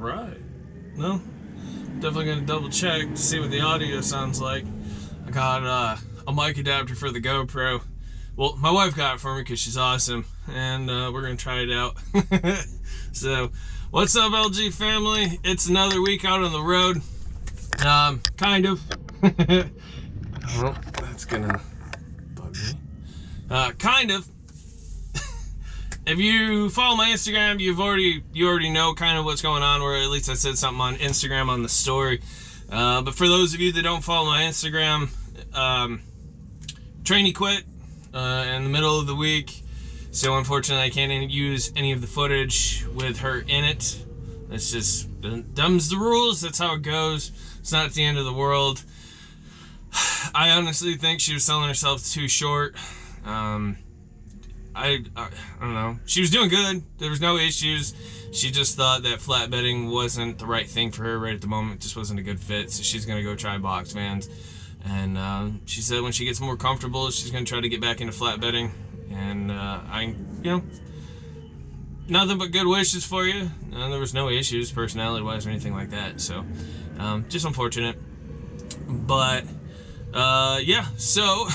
right. No, definitely gonna double check to see what the audio sounds like. I got a mic adapter for the GoPro. Well, my wife got it for me because she's awesome, and we're gonna try it out. So, what's up, LG family? It's another week out on the road. Kind of. Well, that's gonna bug me. Kind of. If you follow my Instagram, you already know kind of what's going on, or at least I said something on Instagram on the story. But for those of you that don't follow my Instagram, trainee quit in the middle of the week, so unfortunately I can't use any of the footage with her in it. It's just them's the rules. That's how it goes. It's not the end of the world. I honestly think she was selling herself too short. I don't know. She was doing good. There was no issues. She just thought that flatbedding wasn't the right thing for her right at the moment. It just wasn't a good fit. So she's going to go try box vans. And she said when she gets more comfortable, she's going to try to get back into flatbedding. And nothing but good wishes for you. There was no issues personality-wise or anything like that. So just unfortunate. But yeah, so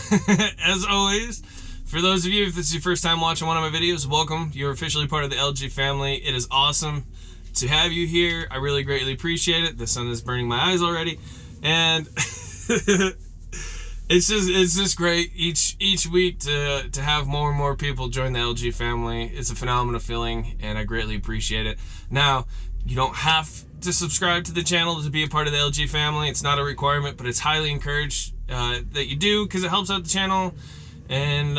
as always, for those of you, if this is your first time watching one of my videos, welcome. You're officially part of the LG family. It is awesome to have you here. I really greatly appreciate it. The sun is burning my eyes already, and it's just great each week to have more and more people join the LG family. It's a phenomenal feeling, and I greatly appreciate it. Now, you don't have to subscribe to the channel to be a part of the LG family. It's not a requirement, but it's highly encouraged that you do, because it helps out the channel. And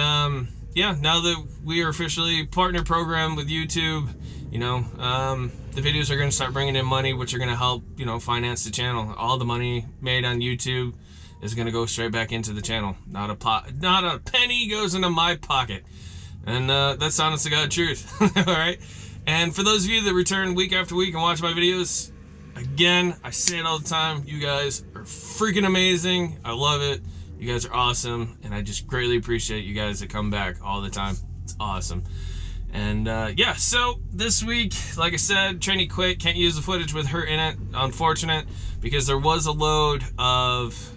yeah, now that we are officially partner program with YouTube, you know, the videos are going to start bringing in money, which are going to help, you know, finance the channel. All the money made on YouTube is going to go straight back into the channel. Not a penny goes into my pocket. And that's honest to God truth. All right. And for those of you that return week after week and watch my videos, again, I say it all the time, you guys are freaking amazing. I love it. You guys are awesome, and I just greatly appreciate you guys that come back all the time. It's awesome. And yeah, so this week, like I said, trainee quit. Can't use the footage with her in it. Unfortunate, because there was a load of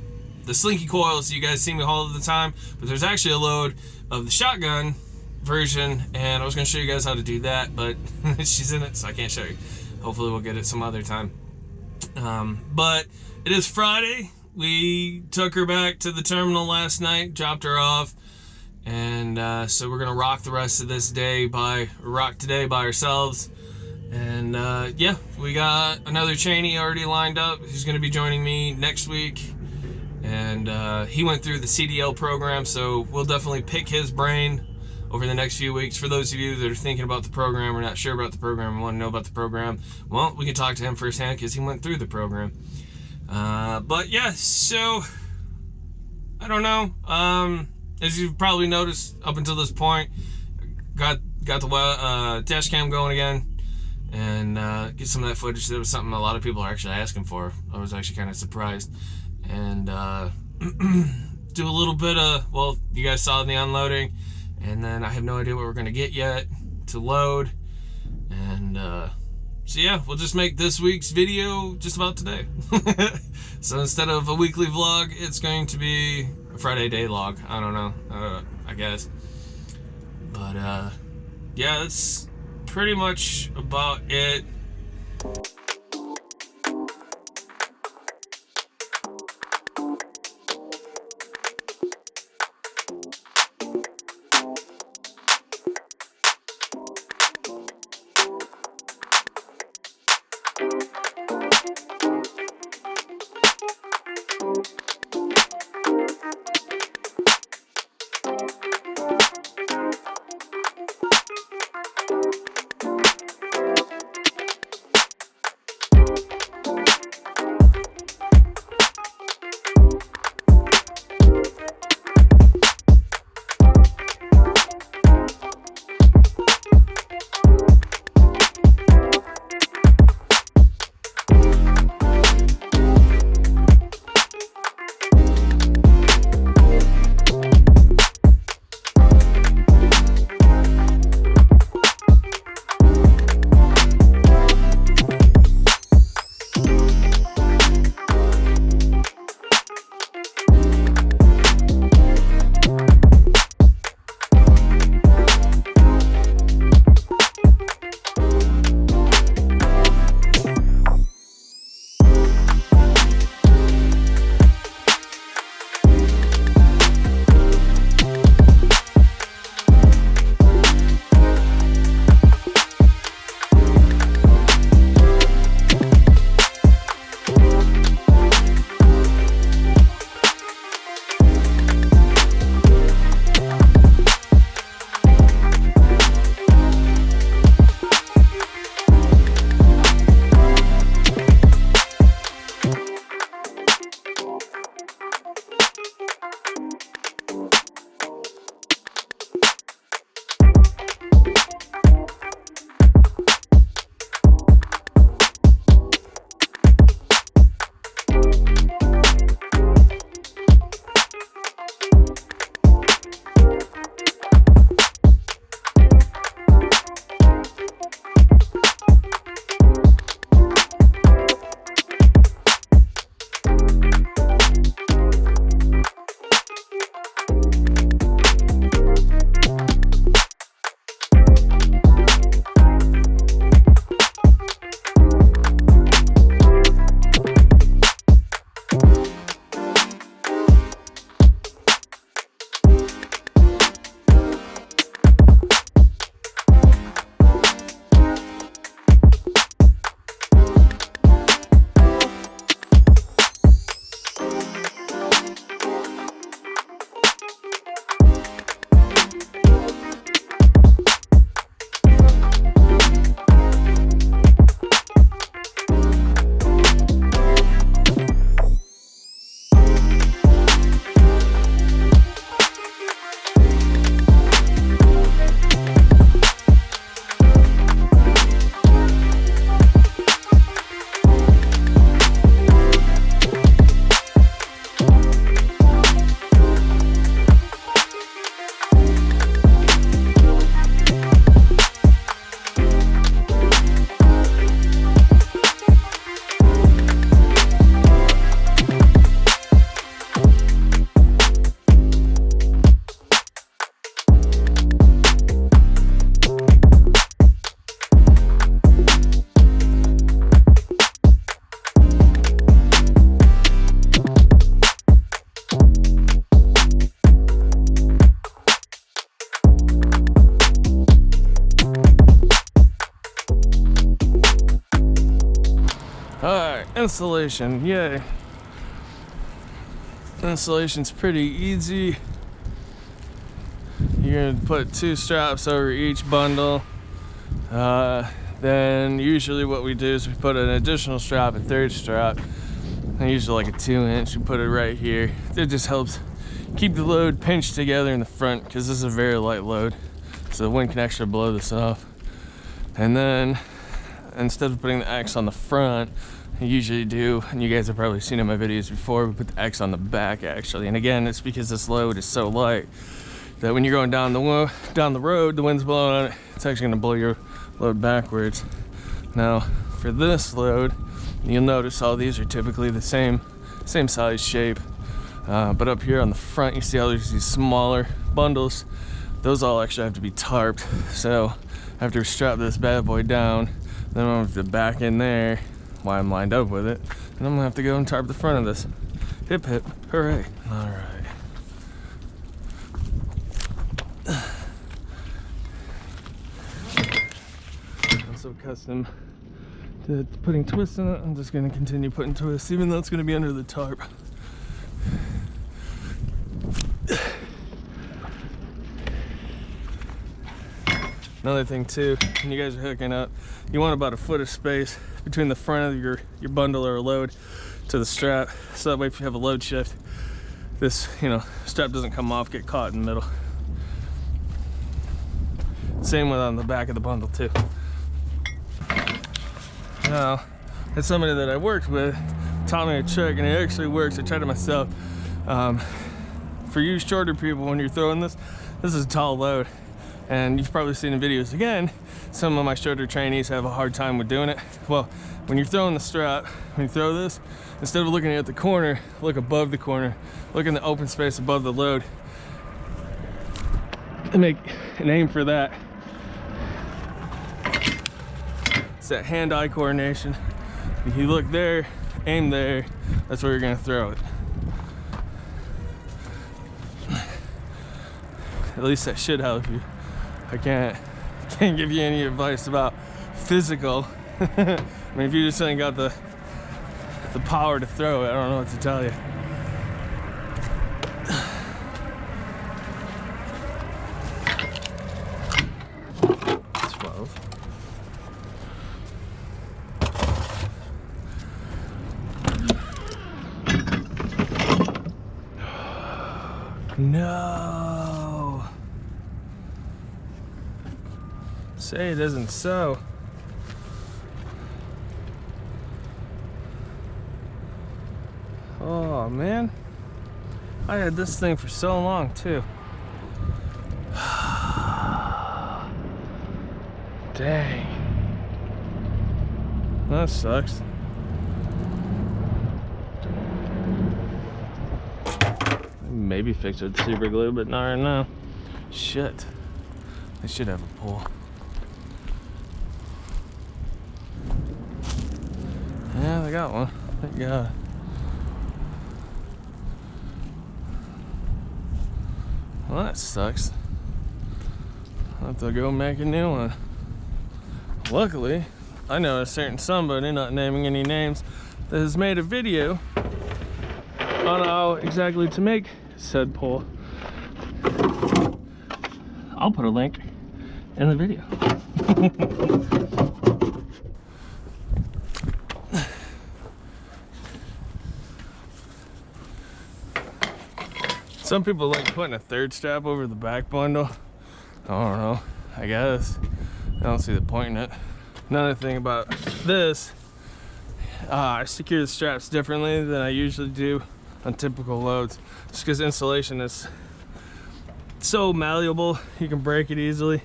the slinky coils you guys see me haul all the time, but there's actually a load of the shotgun version, and I was going to show you guys how to do that, but she's in it, so I can't show you. Hopefully we'll get it some other time. But it is Friday. We took her back to the terminal last night, dropped her off, and so we're gonna rock the rest of this day rock today by ourselves. And yeah, we got another trainee already lined up who's gonna be joining me next week, and he went through the CDL program, so we'll definitely pick his brain over the next few weeks. For those of you that are thinking about the program or not sure about the program and want to know about the program, well, we can talk to him firsthand because he went through the program. But yeah, so I don't know. As you've probably noticed up until this point, got the dash cam going again, and get some of that footage. That was something a lot of people are actually asking for. I was actually kind of surprised, and do a little bit of, well, you guys saw the unloading, and then I have no idea what we're gonna get yet to load, and so yeah, we'll just make this week's video just about today. So instead of a weekly vlog, it's going to be a Friday day log. I don't know, I guess. But yeah, that's pretty much about it. Alright, installation, yay. Installation's pretty easy. You're gonna put 2 straps over each bundle. Then usually what we do is we put an additional strap, a 3rd strap, and usually like a 2-inch. We put it right here. It just helps keep the load pinched together in the front, because this is a very light load, so the wind can actually blow this off. And then instead of putting the X on the front, I usually do, and you guys have probably seen in my videos before, we put the X on the back actually. And again, it's because this load is so light that when you're going down the road, the wind's blowing on it, it's actually gonna blow your load backwards. Now, for this load, you'll notice all these are typically the same size shape. But up here on the front, you see how there's these smaller bundles. Those all actually have to be tarped. So after we strap this bad boy down, then I'm gonna have to back in there while I'm lined up with it, and I'm gonna have to go and tarp the front of this. Hip hip, hooray. All right. Also custom to putting twists in it. I'm just gonna continue putting twists, even though it's gonna be under the tarp. Another thing too, when you guys are hooking up, you want about a foot of space between the front of your bundle or load to the strap, so that way if you have a load shift, this, you know, strap doesn't come off, get caught in the middle. Same with on the back of the bundle too. Now, that's somebody that I worked with taught me a trick, and it actually works. I tried it myself. For you shorter people, when you're throwing this is a tall load. And you've probably seen in videos again, some of my shorter trainees have a hard time with doing it. Well, when you're throwing the strap, when you throw this, instead of looking at the corner, look above the corner, look in the open space above the load, and make an aim for that. It's that hand-eye coordination. If you look there, aim there, that's where you're gonna throw it. At least that should help you. I can't give you any advice about physical. I mean, if you just ain't got the power to throw it, I don't know what to tell you. No. Say it isn't so. Oh man, I had this thing for so long too. Dang, that sucks. Maybe fix it with super glue, but not right now. Shit, they should have a pull. Yeah, they got one. Thank God. Well, that sucks. I'll have to go make a new one. Luckily, I know a certain somebody, not naming any names, that has made a video on how exactly to make said pole. I'll put a link in the video. Some people like putting a 3rd strap over the back bundle. I don't know, I guess. I don't see the point in it. Another thing about this, I secure the straps differently than I usually do on typical loads, just because insulation is so malleable, you can break it easily.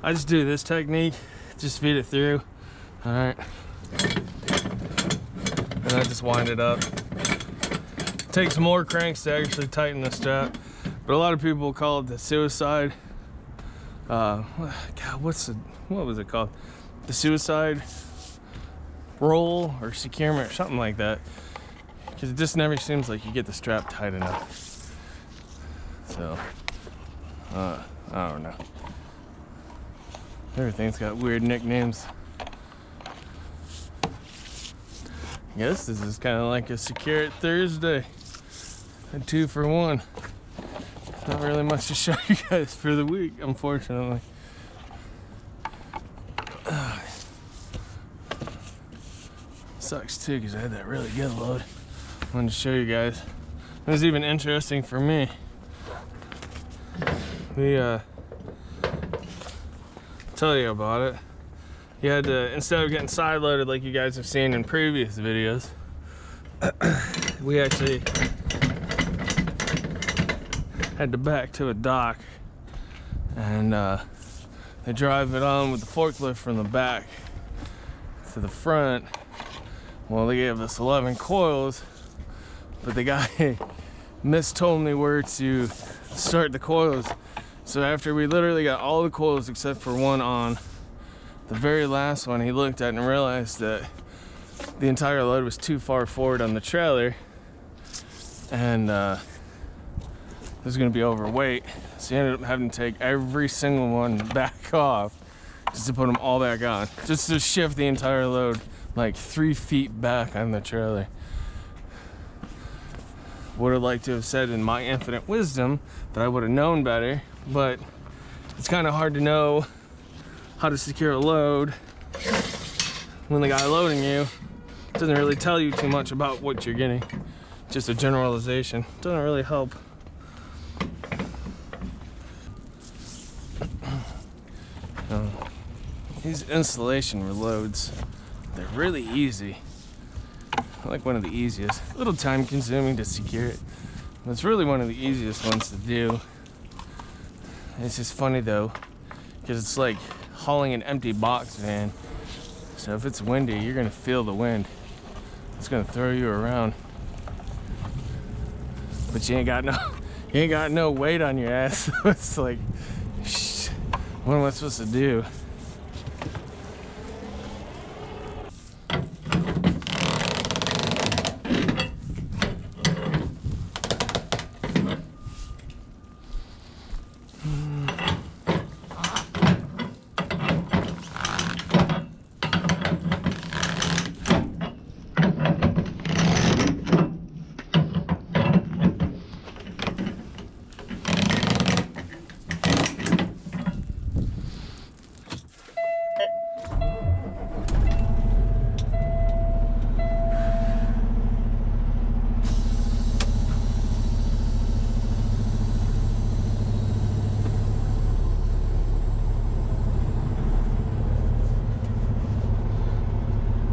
I just do this technique, just feed it through. All right, and I just wind it up. Takes more cranks to actually tighten the strap, but a lot of people call it the suicide. God, what was it called? The suicide roll or securement or something like that, because it just never seems like you get the strap tight enough. So I don't know, everything's got weird nicknames. Guess this is kind of like a Secure It Thursday. A 2 for 1. Not really much to show you guys for the week, unfortunately. Sucks too, because I had that really good load. I wanted to show you guys. It was even interesting for me. We tell you about it. You had to, instead of getting side loaded like you guys have seen in previous videos, we actually had to back to a dock, and they drive it on with the forklift from the back to the front. Well, they gave us 11 coils, but the guy mistold me where to start the coils. So after we literally got all the coils except for one on, the very last one, he looked at and realized that the entire load was too far forward on the trailer, and it was going to be overweight. So he ended up having to take every single one back off just to put them all back on, just to shift the entire load like 3 feet back on the trailer. Would have liked to have said in my infinite wisdom that I would have known better, but it's kind of hard to know how to secure a load when the guy loading you doesn't really tell you too much about what you're getting. Just a generalization. Doesn't really help. These installation reloads, they're really easy. Like one of the easiest. A little time consuming to secure it, but it's really one of the easiest ones to do. It's just funny though, because it's like hauling an empty box van. So if it's windy, you're gonna feel the wind. It's gonna throw you around. But you ain't got no weight on your ass. So it's like, shh, what am I supposed to do?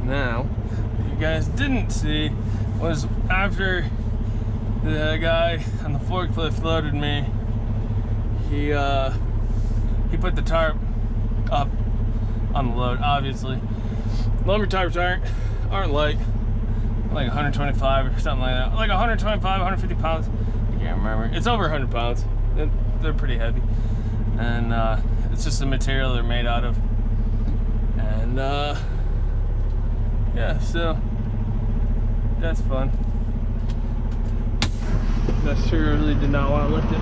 Now, what you guys didn't see was after the guy on the forklift loaded me, he put the tarp up on the load. Obviously, lumber tarps aren't like 125 or something like that. Like 125, 150 pounds. I can't remember. It's over 100 pounds. They're pretty heavy, and it's just the material they're made out of. And yeah, so that's fun. That sure really did not want to lift it.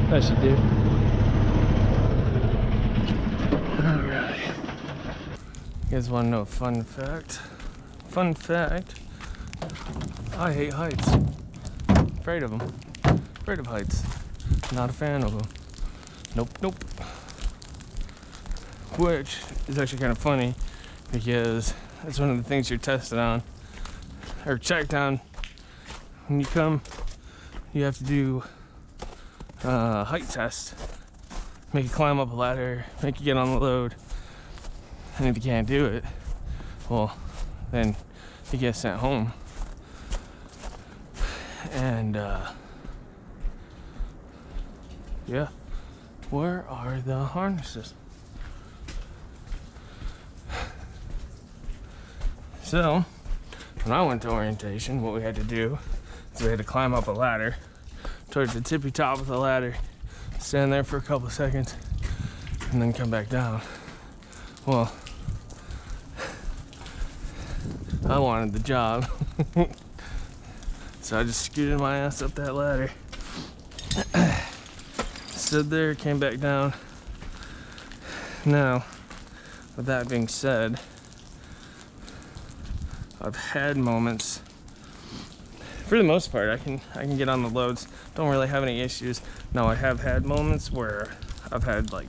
That should do. Alright. You guys want to know a fun fact? Fun fact. I hate heights. Afraid of them. Afraid of heights. Not a fan of them. Nope, nope. Which is actually kind of funny, because that's one of the things you're tested on or checked on when you come. You have to do a height test, make you climb up a ladder, make you get on the load, and if you can't do it, well, then you get sent home. And yeah, where are the harnesses? So, when I went to orientation, what we had to do is we had to climb up a ladder towards the tippy top of the ladder, stand there for a couple of seconds, and then come back down. Well, I wanted the job, so I just scooted my ass up that ladder, stood there, came back down, Now, with that being said, I've had moments. For the most part, I can get on the loads. Don't really have any issues. Now, I have had moments where I've had like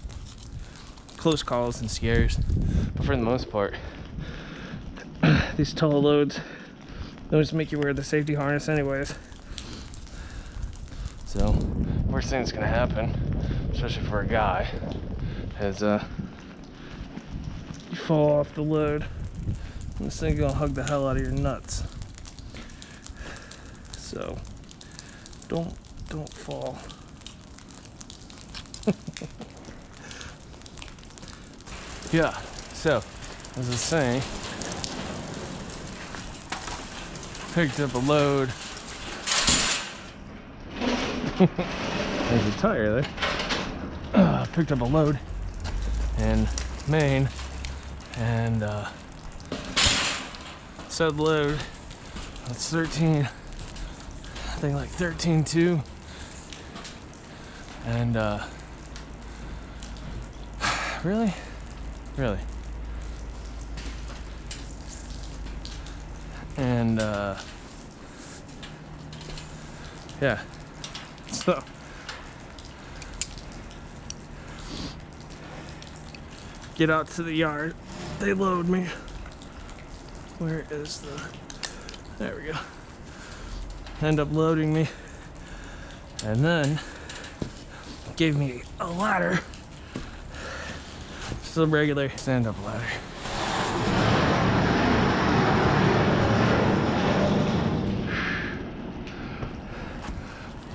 close calls and scares, but for the most part, these tall loads, they'll just make you wear the safety harness anyways. So, worst thing that's gonna happen, especially for a guy, is you fall off the load, and this thing's gonna hug the hell out of your nuts. So, don't fall. Yeah, so, as I was saying, picked up a load. There's a tire there. Picked up a load in Maine, and said load, that's 13, I think like 13.2, and really? And yeah, so get out to the yard, they load me. Where is the, there we go. End up loading me, and then gave me a ladder, just a regular stand-up ladder.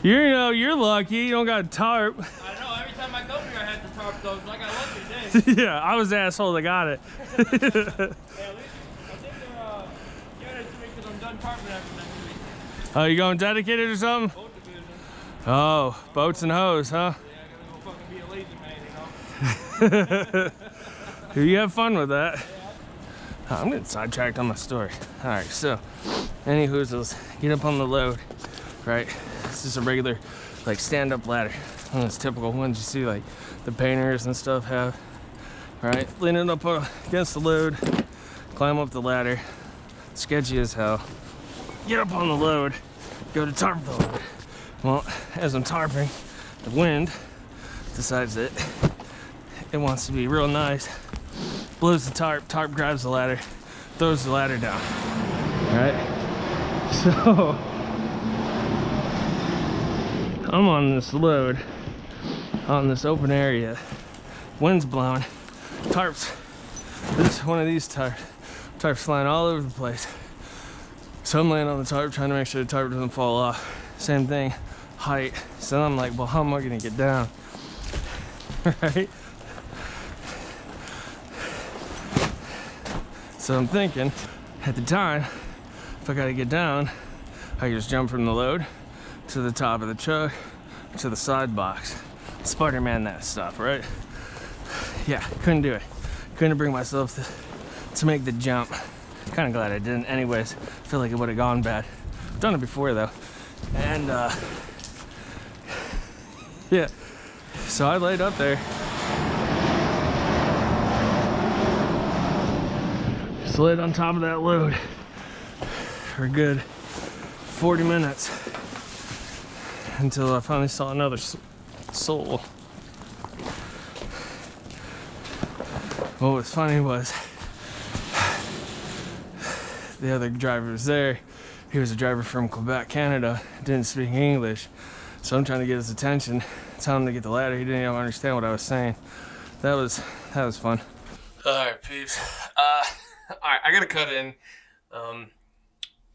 You know, you're lucky you don't got a tarp. I know, every time I come here I have to tarp those, like I lucky today. Yeah, I was the asshole that got it. Yeah, at least, I think they're, yeah, because I'm done tarping after next week. Oh, you going dedicated or something? Boat division. Oh, boats and hose, huh? Yeah, I gotta go fucking be a lazy man, you know? You have fun with that. Yeah. I'm getting sidetracked on my story. Alright, so, any hoozles, get up on the load, right? This is a regular, like, stand-up ladder. One of those typical ones you see, like, the painters and stuff have. Right? Leaning up against the load, climb up the ladder, sketchy as hell. Get up on the load, go to tarp the load. Well, as I'm tarping, the wind decides that it wants to be real nice. Blows the tarp grabs the ladder, throws the ladder down. Right? So, I'm on this load, on this open area, wind's blowing, tarps, one of these tarps flying all over the place. So I'm laying on the tarp trying to make sure the tarp doesn't fall off. Same thing, height. So I'm like, well, how am I gonna get down? Right? So I'm thinking, at the time, if I gotta get down, I can just jump from the load to the top of the truck, to the side box. Spider-Man that stuff, right? Yeah, couldn't do it. Couldn't bring myself to make the jump. Kind of glad I didn't anyways. Feel like it would have gone bad. Done it before though. And yeah, so I laid up there. Just laid on top of that load for a good 40 minutes until I finally saw another soul. What was funny was the other driver was there. He was a driver from Quebec, Canada, didn't speak English. So I'm trying to get his attention, tell him to get the ladder. He didn't even understand what I was saying. That was fun. Alright, peeps. Alright, I gotta cut in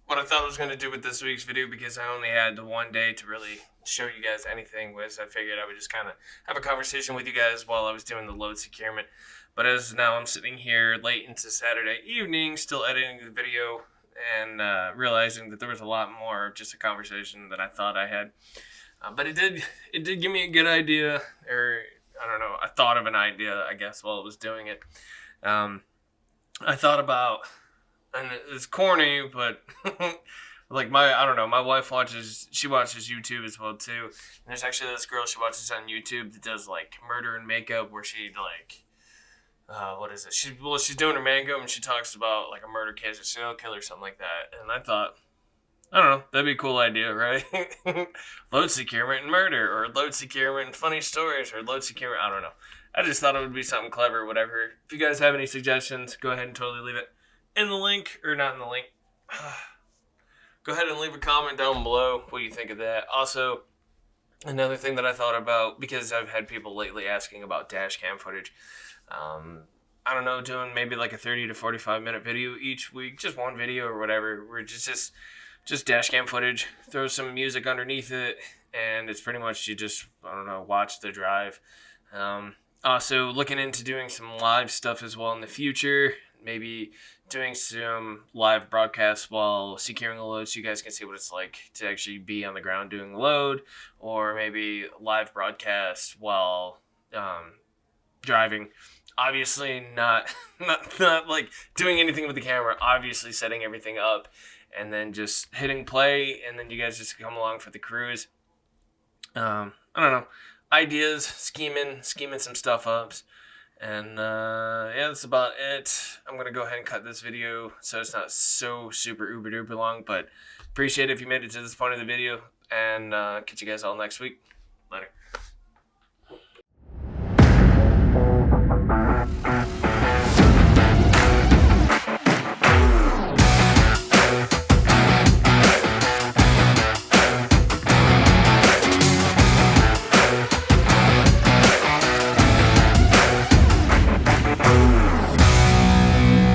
what I thought I was gonna do with this week's video, because I only had the one day to really show you guys anything. Was I figured I would just kind of have a conversation with you guys while I was doing the load securement. But as now I'm sitting here late into Saturday evening, still editing the video, and realizing that there was a lot more of just a conversation than I thought I had. But it did give me a good idea, or I don't know, I thought of an idea, I guess, while I was doing it. I thought about, and it's corny, but like my wife watches YouTube as well too. And there's actually this girl she watches on YouTube that does like murder and makeup, where she like what is it? She's doing her mango, and she talks about like a murder case or serial killer or something like that. And I thought, I don't know, that'd be a cool idea, right? Load securement and murder, or load securement and funny stories, or load securement. I don't know. I just thought it would be something clever, whatever. If you guys have any suggestions, go ahead and totally leave it in the link, or not in the link. Go ahead and leave a comment down below what you think of that. Also, another thing that I thought about, because I've had people lately asking about dash cam footage. I don't know, doing maybe like a 30 to 45 minute video each week, just one video or whatever, where just dash cam footage, throw some music underneath it, and it's pretty much you just, I don't know, watch the drive. Also looking into doing some live stuff as well in the future, maybe doing some live broadcasts while securing a load so you guys can see what it's like to actually be on the ground doing the load, or maybe live broadcasts while driving. Obviously not like doing anything with the camera, obviously setting everything up and then just hitting play, and then you guys just come along for the cruise. I don't know, ideas, scheming some stuff up, and yeah, that's about it. I'm gonna go ahead and cut this video so it's not so super uber duper long, but appreciate it if you made it to this point of the video, and catch you guys all next week. Later.